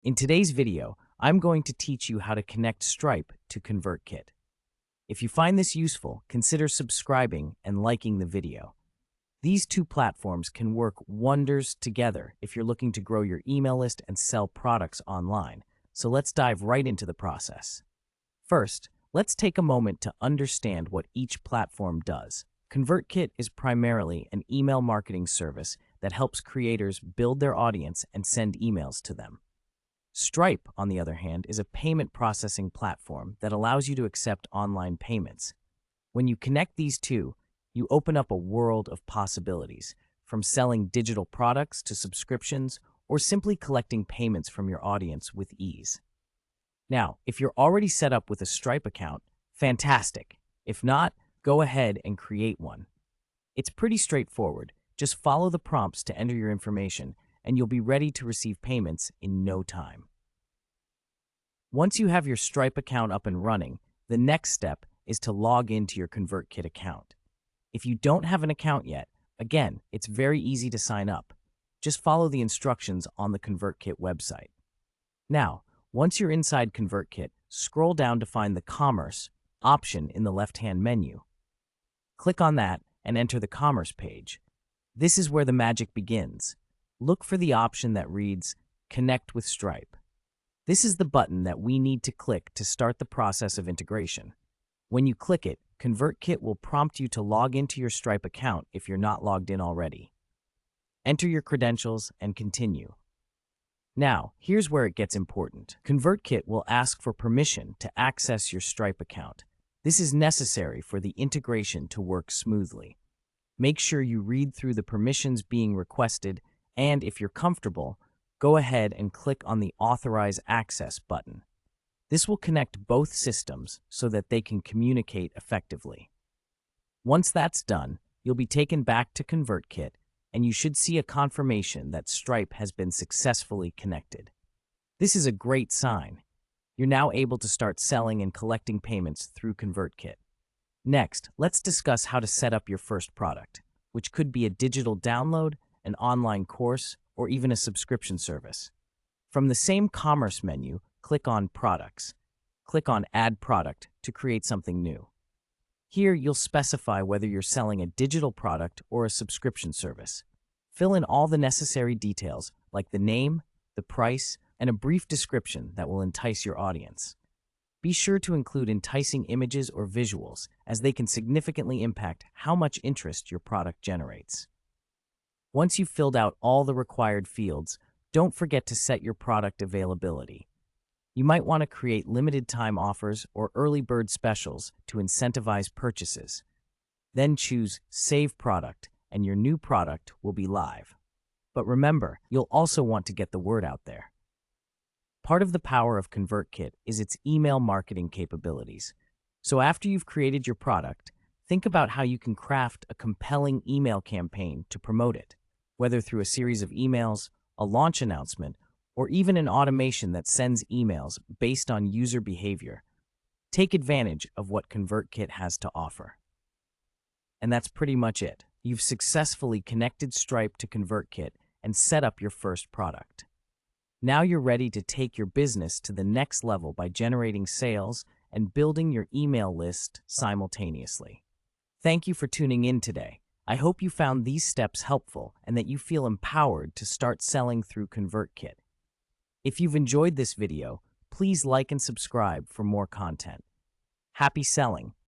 In today's video, I'm going to teach you how to connect Stripe to ConvertKit. If you find this useful, consider subscribing and liking the video. These two platforms can work wonders together if you're looking to grow your email list and sell products online. So let's dive right into the process. First, let's take a moment to understand what each platform does. ConvertKit is primarily an email marketing service that helps creators build their audience and send emails to them. Stripe, on the other hand, is a payment processing platform that allows you to accept online payments. When you connect these two, you open up a world of possibilities, from selling digital products to subscriptions or simply collecting payments from your audience with ease. Now, if you're already set up with a Stripe account, fantastic. If not, go ahead and create one. It's pretty straightforward. Just follow the prompts to enter your information, and you'll be ready to receive payments in no time. Once you have your Stripe account up and running, the next step is to log into your ConvertKit account. If you don't have an account yet, again, it's very easy to sign up. Just follow the instructions on the ConvertKit website. Now, once you're inside ConvertKit, scroll down to find the Commerce option in the left-hand menu. Click on that and enter the Commerce page. This is where the magic begins. Look for the option that reads Connect with Stripe. This is the button that we need to click to start the process of integration. When you click it, ConvertKit will prompt you to log into your Stripe account if you're not logged in already. Enter your credentials and continue. Now, here's where it gets important. ConvertKit will ask for permission to access your Stripe account. This is necessary for the integration to work smoothly. Make sure you read through the permissions being requested, and if you're comfortable, go ahead and click on the Authorize Access button. This will connect both systems so that they can communicate effectively. Once that's done, you'll be taken back to ConvertKit, and you should see a confirmation that Stripe has been successfully connected. This is a great sign. You're now able to start selling and collecting payments through ConvertKit. Next, let's discuss how to set up your first product, which could be a digital download, an online course, or even a subscription service. From the same Commerce menu, click on Products. Click on Add Product to create something new. Here, you'll specify whether you're selling a digital product or a subscription service. Fill in all the necessary details, like the name, the price, and a brief description that will entice your audience. Be sure to include enticing images or visuals, as they can significantly impact how much interest your product generates. Once you've filled out all the required fields, don't forget to set your product availability. You might want to create limited time offers or early bird specials to incentivize purchases. Then choose Save Product, and your new product will be live. But remember, you'll also want to get the word out there. Part of the power of ConvertKit is its email marketing capabilities. So after you've created your product, think about how you can craft a compelling email campaign to promote it, whether through a series of emails, a launch announcement, or even an automation that sends emails based on user behavior. Take advantage of what ConvertKit has to offer. And that's pretty much it. You've successfully connected Stripe to ConvertKit and set up your first product. Now you're ready to take your business to the next level by generating sales and building your email list simultaneously. Thank you for tuning in today. I hope you found these steps helpful and that you feel empowered to start selling through ConvertKit. If you've enjoyed this video, please like and subscribe for more content. Happy selling!